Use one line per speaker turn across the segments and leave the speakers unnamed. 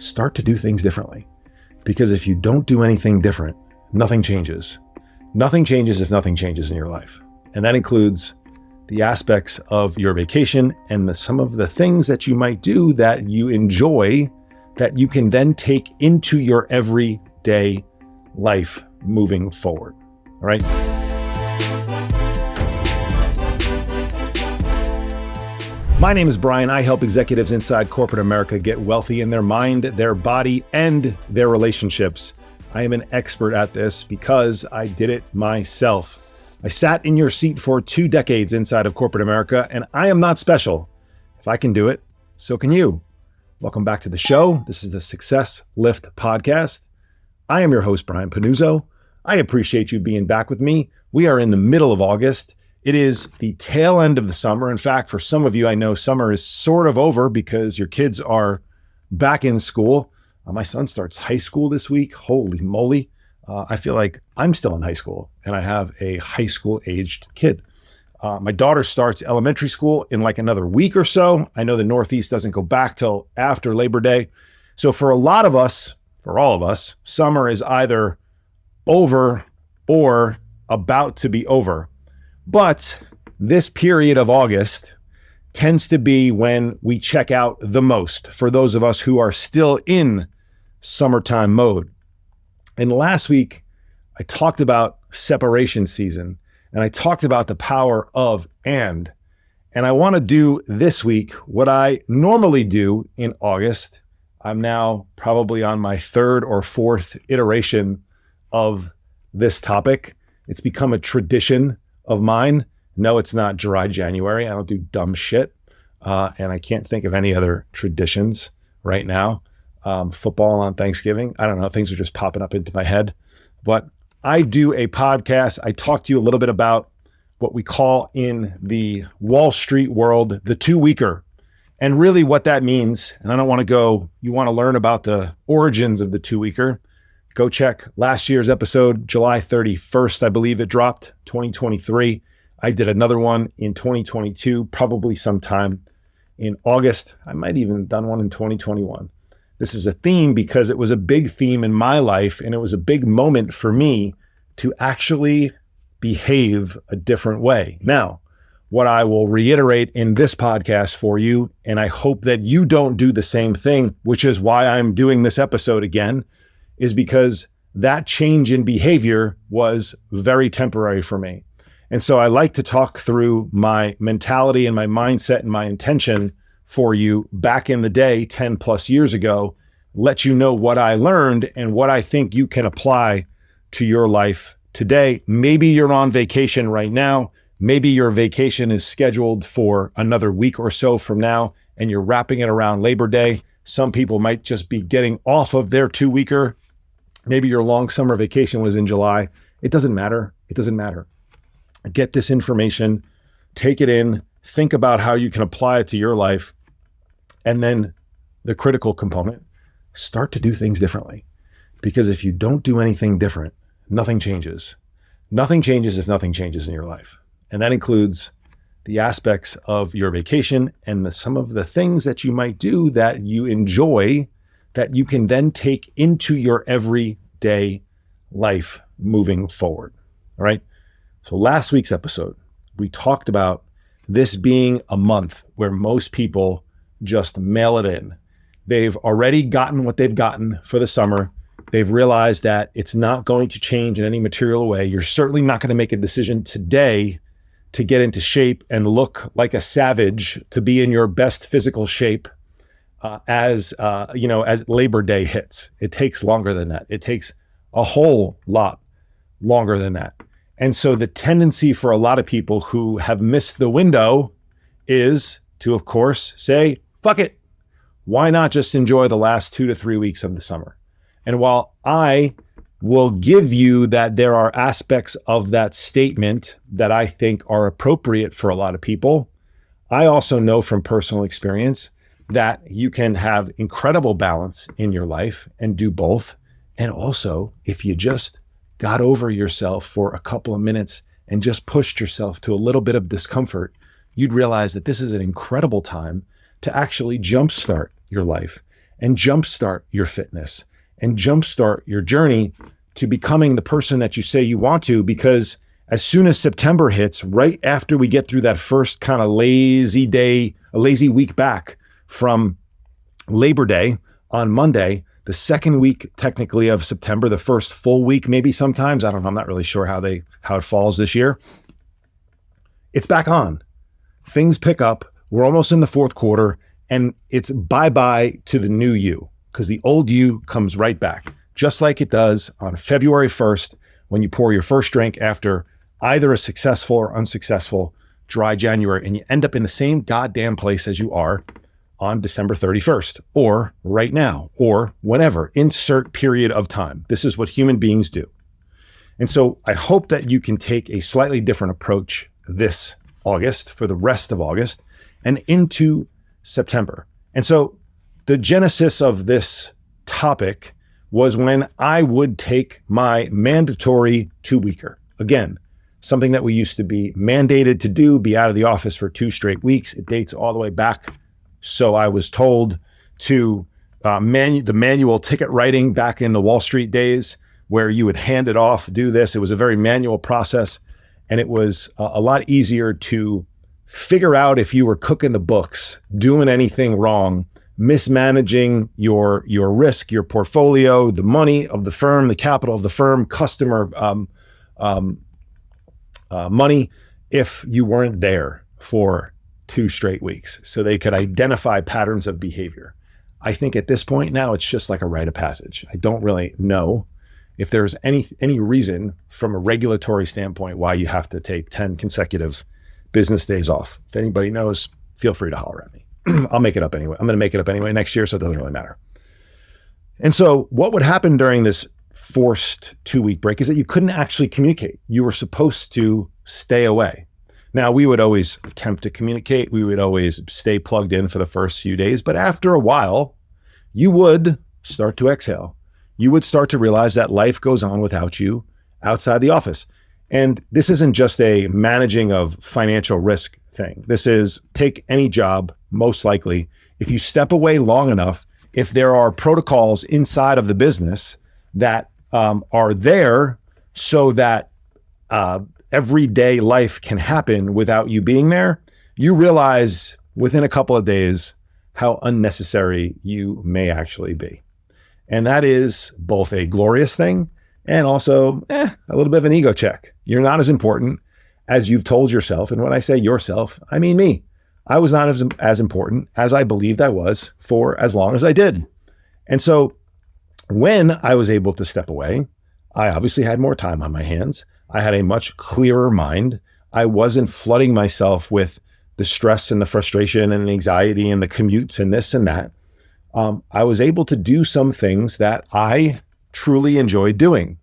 start to do things differently. Because if you don't do anything different, nothing changes. Nothing changes if nothing changes in your life. And that includes the aspects of your vacation and some of the things that you might do that you enjoy that you can then take into your everyday life moving forward. All right. My name is Brian. I help executives inside corporate America get wealthy in their mind, their body, and their relationships. I am an expert at this because I did it myself. I sat in your seat for 2 decades inside of corporate America, and I am not special. If I can do it, so can you. Welcome back to the show. This is the Success Lift Podcast. I am your host, Brian Pannuzzo. I appreciate you being back with me. We are in the middle of August. It is the tail end of the summer. In fact, for some of you, I know summer is sort of over because your kids are back in school. My son starts high school this week. Holy moly. I feel like I'm still in high school and I have a high school aged kid. My daughter starts elementary school in like another week or so. I know the Northeast doesn't go back till after Labor Day. So for a lot of us, for all of us, summer is either over or about to be over. But this period of August tends to be when we check out the most for those of us who are still in summertime mode. And last week, I talked about separation season and I talked about the power of and I want to do this week what I normally do in August. I'm now probably on my 3rd or 4th iteration of this topic. It's become a tradition of mine. No, it's not dry January. I don't do dumb shit. And I can't think of any other traditions right now. Football on Thanksgiving. I don't know. Things are just popping up into my head. But I do a podcast. I talk to you a little bit about what we call in the Wall Street world, the 2-weeker. And really what that means, and I don't want to go, you want to learn about the origins of the 2-weeker, go check last year's episode, July 31st, I believe it dropped, 2023. I did another one in 2022, probably sometime in August. I might even have done one in 2021. This is a theme because it was a big theme in my life and it was a big moment for me to actually behave a different way. Now, what I will reiterate in this podcast for you, and I hope that you don't do the same thing, which is why I'm doing this episode again, is because that change in behavior was very temporary for me. And so I like to talk through my mentality and my mindset and my intention for you back in the day, 10 plus years ago, let you know what I learned and what I think you can apply to your life today. Maybe you're on vacation right now. Maybe your vacation is scheduled for another week or so from now, and you're wrapping it around Labor Day. Some people might just be getting off of their 2-weeker. Maybe your long summer vacation was in July. It doesn't matter. It doesn't matter. Get this information, take it in, think about how you can apply it to your life. And then the critical component, start to do things differently. Because if you don't do anything different, nothing changes. Nothing changes if nothing changes in your life. And that includes the aspects of your vacation and some of the things that you might do that you enjoy that you can then take into your everyday life moving forward. All right. So last week's episode, we talked about this being a month where most people just mail it in. They've already gotten what they've gotten for the summer. They've realized that it's not going to change in any material way. You're certainly not going to make a decision today to get into shape and look like a savage, to be in your best physical shape as Labor Day hits. It takes longer than that. It takes a whole lot longer than that. And so the tendency for a lot of people who have missed the window is to, of course, say, fuck it. Why not just enjoy the last 2 to 3 weeks of the summer? And while I will give you that there are aspects of that statement that I think are appropriate for a lot of people, I also know from personal experience that you can have incredible balance in your life and do both. And also, if you just got over yourself for a couple of minutes and just pushed yourself to a little bit of discomfort, you'd realize that this is an incredible time to actually jumpstart your life and jumpstart your fitness and jumpstart your journey to becoming the person that you say you want to. Because as soon as September hits, right after we get through that first kind of lazy day, a lazy week back from Labor Day on Monday, the second week technically of September, the first full week, maybe sometimes, I don't know, I'm not really sure how it falls this year. It's back on. Things pick up. We're almost in the fourth quarter, and it's bye-bye to the new you, because the old you comes right back, just like it does on February 1st when you pour your first drink after either a successful or unsuccessful dry January, and you end up in the same goddamn place as you are on December 31st, or right now, or whenever, insert period of time. This is what human beings do. And so I hope that you can take a slightly different approach this August, for the rest of August, and into September. And so the genesis of this topic was when I would take my mandatory 2-weeker. Again, something that we used to be mandated to do, be out of the office for 2 straight weeks. It dates all the way back. So I was told to the manual ticket writing back in the Wall Street days, where you would hand it off, do this. It was a very manual process, and it was a lot easier to figure out if you were cooking the books, doing anything wrong, mismanaging your risk, your portfolio, the money of the firm, the capital of the firm, customer money, if you weren't there for 2 straight weeks, so they could identify patterns of behavior. I think at this point now, it's just like a rite of passage. I don't really know if there's any reason from a regulatory standpoint why you have to take 10 consecutive business days off. If anybody knows, feel free to holler at me. I'll make it up anyway. I'm going to make it up anyway next year, so it doesn't really matter. And so what would happen during this forced 2-week break is that you couldn't actually communicate. You were supposed to stay away. Now, we would always attempt to communicate. We would always stay plugged in for the first few days. But after a while, you would start to exhale. You would start to realize that life goes on without you outside the office. And this isn't just a managing of financial risk thing. This is take any job, most likely. If you step away long enough, if there are protocols inside of the business that are there so that everyday life can happen without you being there, you realize within a couple of days how unnecessary you may actually be. And that is both a glorious thing and also a little bit of an ego check. You're not as important as you've told yourself. And when I say yourself, I mean me. I was not as important as I believed I was for as long as I did. And so when I was able to step away, I obviously had more time on my hands. I had a much clearer mind. I wasn't flooding myself with the stress and the frustration and the anxiety and the commutes and this and that. I was able to do some things that I truly enjoyed doing.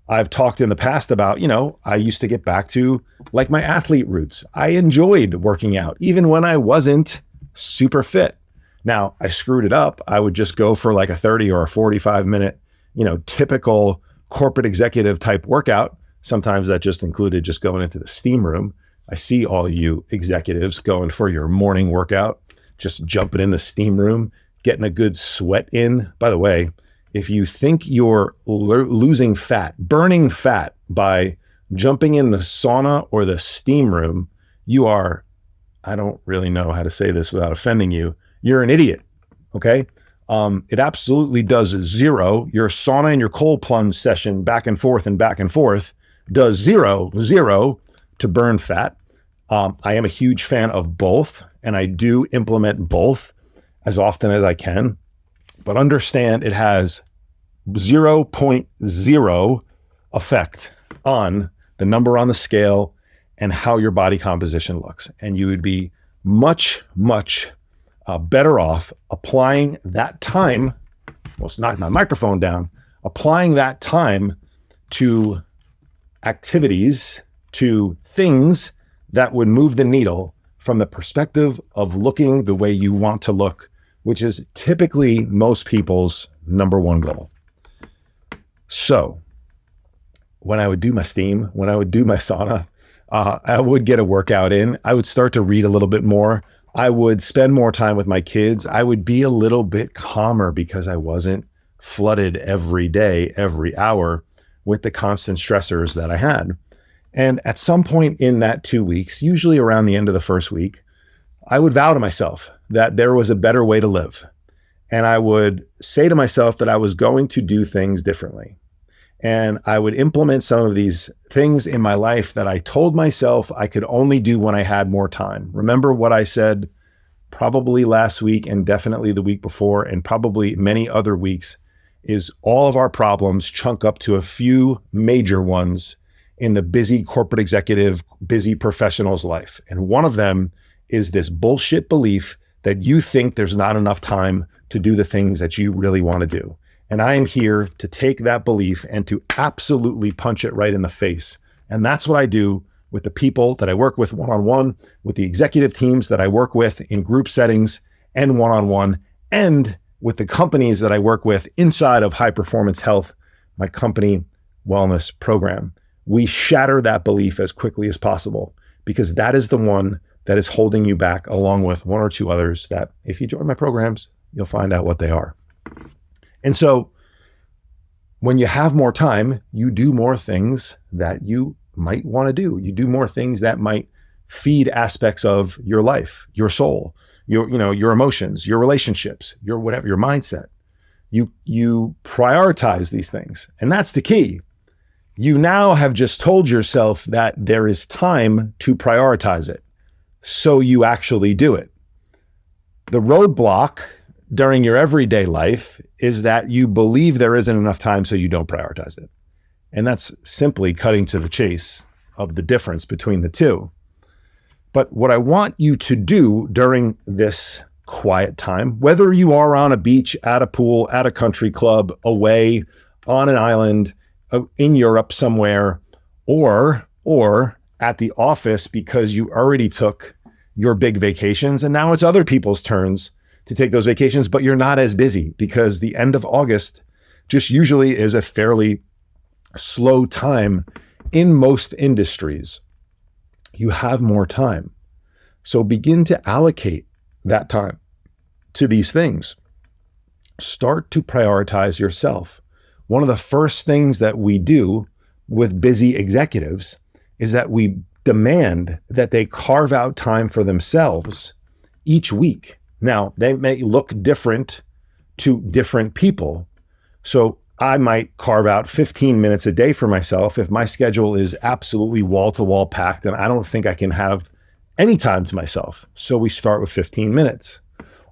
I've talked in the past about, I used to get back to like my athlete roots. I enjoyed working out, even when I wasn't super fit. Now, I screwed it up. I would just go for like a 30 or a 45 minute, typical corporate executive type workout. Sometimes that just included just going into the steam room. I see all you executives going for your morning workout, just jumping in the steam room, getting a good sweat in. By the way, if you think you're losing fat, burning fat by jumping in the sauna or the steam room, you are, I don't really know how to say this without offending you, you're an idiot, okay? It absolutely does zero. Your sauna and your cold plunge session back and forth does zero to burn fat. I am a huge fan of both, and I do implement both as often as I can, but understand it has 0.0 effect on the number on the scale and how your body composition looks. And you would be much, much better off applying that time, almost knocked my microphone down, applying that time to activities, to things that would move the needle from the perspective of looking the way you want to look, which is typically most people's number one goal. So when I would do my steam, when I would do my sauna, I would get a workout in. I would start to read a little bit more I would spend more time with my kids. I would be a little bit calmer because I wasn't flooded every day, every hour with the constant stressors that I had. And at some point in that 2 weeks, usually around the end of the first week, I would vow to myself that there was a better way to live. And I would say to myself that I was going to do things differently. And I would implement some of these things in my life that I told myself I could only do when I had more time. Remember what I said probably last week and definitely the week before and probably many other weeks is all of our problems chunk up to a few major ones in the busy corporate executive, busy professional's life. And one of them is this bullshit belief that you think there's not enough time to do the things that you really want to do. And I am here to take that belief and to absolutely punch it right in the face. And that's what I do with the people that I work with one-on-one, with the executive teams that I work with in group settings and one-on-one, and with the companies that I work with inside of High Performance Health, my company wellness program. We shatter that belief as quickly as possible because that is the one that is holding you back, along with one or two others that if you join my programs, you'll find out what they are. And so when you have more time, you do more things that you might want to do. You do more things that might feed aspects of your life, your soul, your emotions, your relationships, your whatever, your mindset. You prioritize these things. And that's the key. You now have just told yourself that there is time to prioritize it. So you actually do it. The roadblock during your everyday life is that you believe there isn't enough time, so you don't prioritize it. And that's simply cutting to the chase of the difference between the two. But what I want you to do during this quiet time, whether you are on a beach, at a pool, at a country club, away, on an island, in Europe somewhere, or at the office because you already took your big vacations and now it's other people's turns to take those vacations, but you're not as busy because the end of August just usually is a fairly slow time in most industries. You have more time. So begin to allocate that time to these things. Start to prioritize yourself. One of the first things that we do with busy executives is that we demand that they carve out time for themselves each week. Now, they may look different to different people. So I might carve out 15 minutes a day for myself if my schedule is absolutely wall-to-wall packed and I don't think I can have any time to myself. So we start with 15 minutes.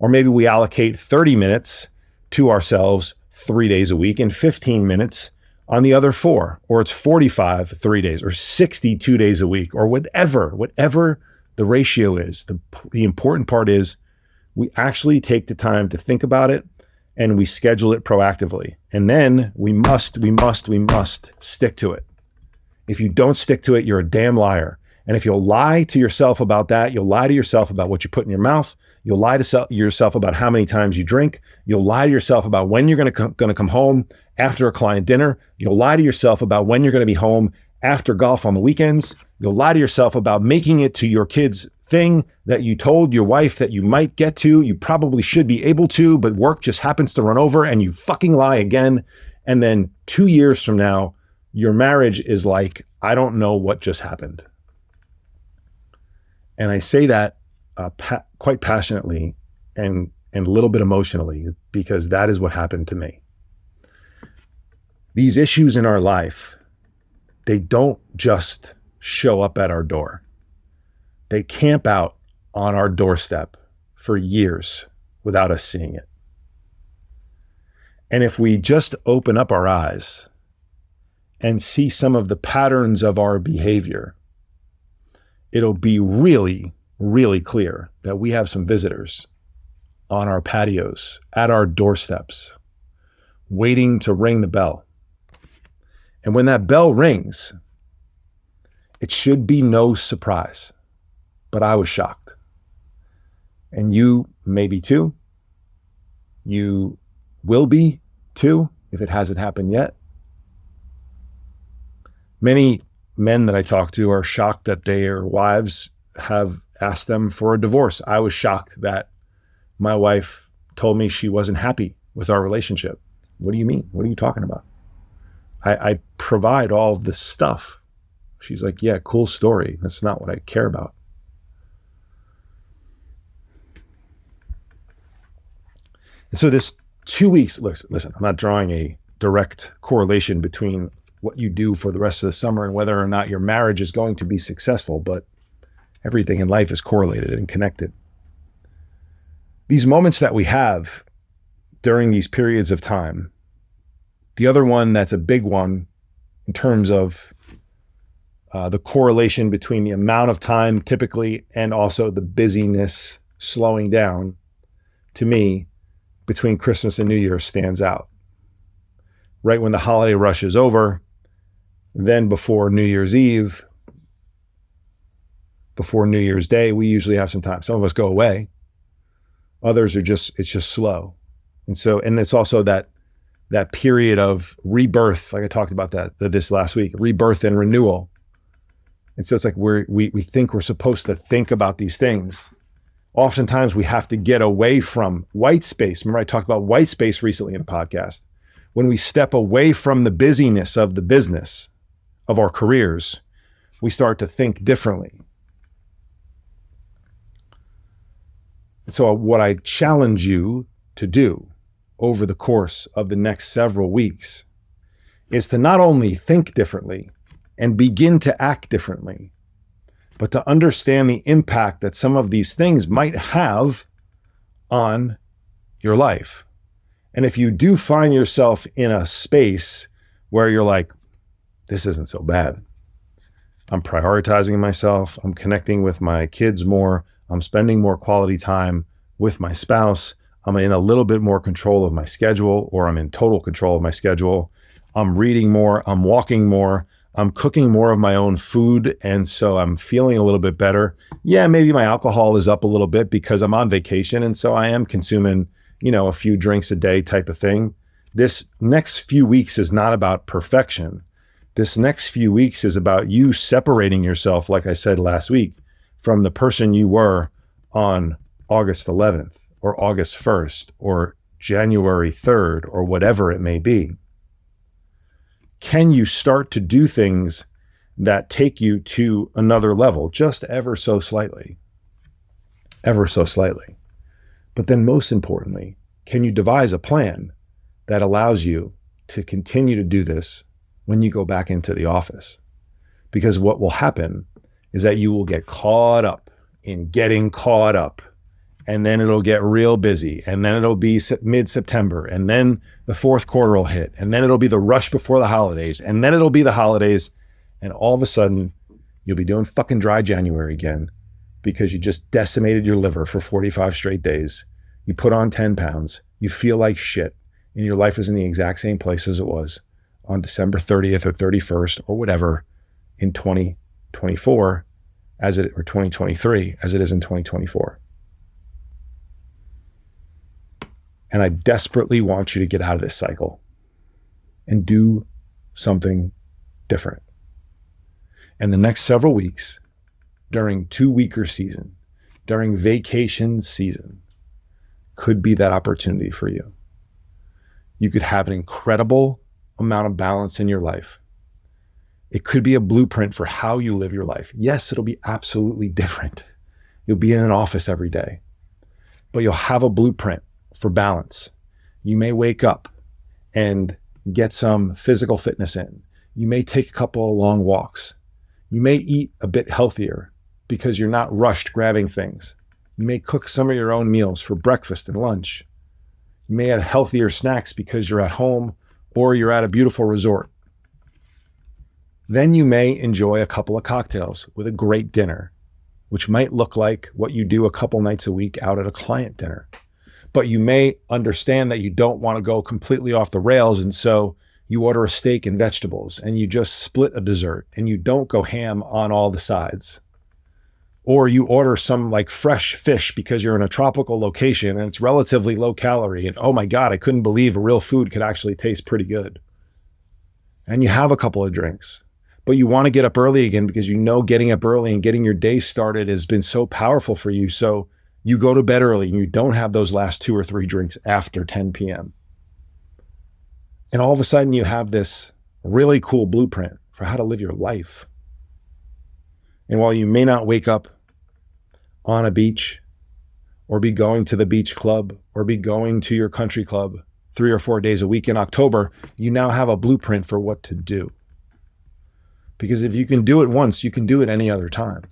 Or maybe we allocate 30 minutes to ourselves 3 days a week and 15 minutes on the other 4, or it's 45 3 days, or 62 days a week, or whatever the ratio is. The important part is we actually take the time to think about it and we schedule it proactively. And then we must stick to it. If you don't stick to it, you're a damn liar. And if you'll lie to yourself about that, you'll lie to yourself about what you put in your mouth. You'll lie to yourself about how many times you drink. You'll lie to yourself about when you're going to come home after a client dinner. You'll lie to yourself about when you're going to be home after golf on the weekends. You'll lie to yourself about making it to your kids' thing that you told your wife that you might get to. You probably should be able to, but work just happens to run over and you fucking lie again. And then 2 years from now, your marriage is like, I don't know what just happened. And I say that quite passionately and a little bit emotionally because that is what happened to me. These issues in our life, they don't just show up at our door. They camp out on our doorstep for years without us seeing it. And if we just open up our eyes and see some of the patterns of our behavior, it'll be really, really clear that we have some visitors on our patios, at our doorsteps, waiting to ring the bell. And when that bell rings, it should be no surprise. But I was shocked. And you may be too. You will be too, if it hasn't happened yet. Many men that I talk to are shocked that their wives have asked them for a divorce. I was shocked that my wife told me she wasn't happy with our relationship. What do you mean? What are you talking about? I provide all this stuff. She's like, yeah, cool story. That's not what I care about. And so this 2 weeks, listen, I'm not drawing a direct correlation between what you do for the rest of the summer and whether or not your marriage is going to be successful, but everything in life is correlated and connected. These moments that we have during these periods of time, the other one that's a big one in terms of the correlation between the amount of time typically and also the busyness slowing down, to me, between Christmas and New Year stands out. Right when the holiday rush is over, then before New Year's Eve, before New Year's Day, we usually have some time. Some of us go away. Others it's just slow. And it's also that period of rebirth, like I talked about this last week, rebirth and renewal. And so it's like we think we're supposed to think about these things. Oftentimes we have to get away from white space. Remember I talked about white space recently in a podcast. When we step away from the busyness of the business, of our careers, we start to think differently. And so what I challenge you to do over the course of the next several weeks is to not only think differently and begin to act differently, but to understand the impact that some of these things might have on your life. And if you do find yourself in a space where you're like, this isn't so bad. I'm prioritizing myself. I'm connecting with my kids more. I'm spending more quality time with my spouse. I'm in a little bit more control of my schedule, or I'm in total control of my schedule. I'm reading more. I'm walking more. I'm cooking more of my own food. And so I'm feeling a little bit better. Yeah, maybe my alcohol is up a little bit because I'm on vacation. And so I am consuming, a few drinks a day type of thing. This next few weeks is not about perfection. This next few weeks is about you separating yourself, like I said last week, from the person you were on August 11th or August 1st or January 3rd or whatever it may be. Can you start to do things that take you to another level, just ever so slightly? Ever so slightly. But then most importantly, can you devise a plan that allows you to continue to do this when you go back into the office? Because what will happen is that you will get caught up in getting caught up, and then it'll get real busy, and then it'll be mid-September, and then the fourth quarter will hit, and then it'll be the rush before the holidays, and then it'll be the holidays, and all of a sudden you'll be doing fucking dry January again because you just decimated your liver for 45 straight days. You put on 10 pounds, you feel like shit, and your life is in the exact same place as it was on December 30th or 31st or whatever in 2024 or 2023 as it is in 2024. And I desperately want you to get out of this cycle and do something different. And the next several weeks, during 2-weeker season, during vacation season, could be that opportunity for you. You could have an incredible amount of balance in your life. It could be a blueprint for how you live your life. Yes, it'll be absolutely different. You'll be in an office every day, but you'll have a blueprint for balance. You may wake up and get some physical fitness in. You may take a couple of long walks. You may eat a bit healthier because you're not rushed grabbing things. You may cook some of your own meals for breakfast and lunch. You may have healthier snacks because you're at home or you're at a beautiful resort. Then you may enjoy a couple of cocktails with a great dinner, which might look like what you do a couple nights a week out at a client dinner. But you may understand that you don't want to go completely off the rails, and so you order a steak and vegetables and you just split a dessert and you don't go ham on all the sides. Or you order some like fresh fish because you're in a tropical location and it's relatively low calorie. And oh my God, I couldn't believe real food could actually taste pretty good. And you have a couple of drinks, but you want to get up early again because you know getting up early and getting your day started has been so powerful for you. So you go to bed early and you don't have those last 2 or 3 drinks after 10 p.m. And all of a sudden you have this really cool blueprint for how to live your life. And while you may not wake up on a beach or be going to the beach club or be going to your country club 3 or 4 days a week in October, you now have a blueprint for what to do. Because if you can do it once, you can do it any other time.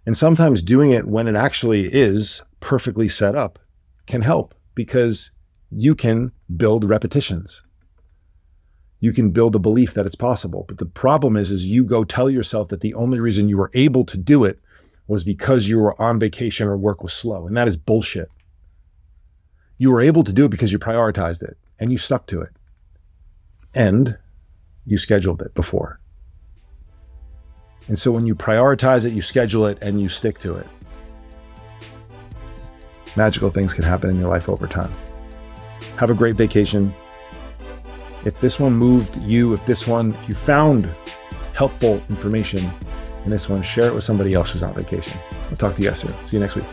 And sometimes doing it when it actually is perfectly set up can help, because you can build repetitions. You can build a belief that it's possible. But the problem is you go tell yourself that the only reason you were able to do it was because you were on vacation or work was slow. And that is bullshit. You were able to do it because you prioritized it and you stuck to it. And you scheduled it before. And so when you prioritize it, you schedule it, and you stick to it, magical things can happen in your life over time. Have a great vacation. If this one moved you, if you found helpful information in this one, share it with somebody else who's on vacation. I'll talk to you guys soon. See you next week.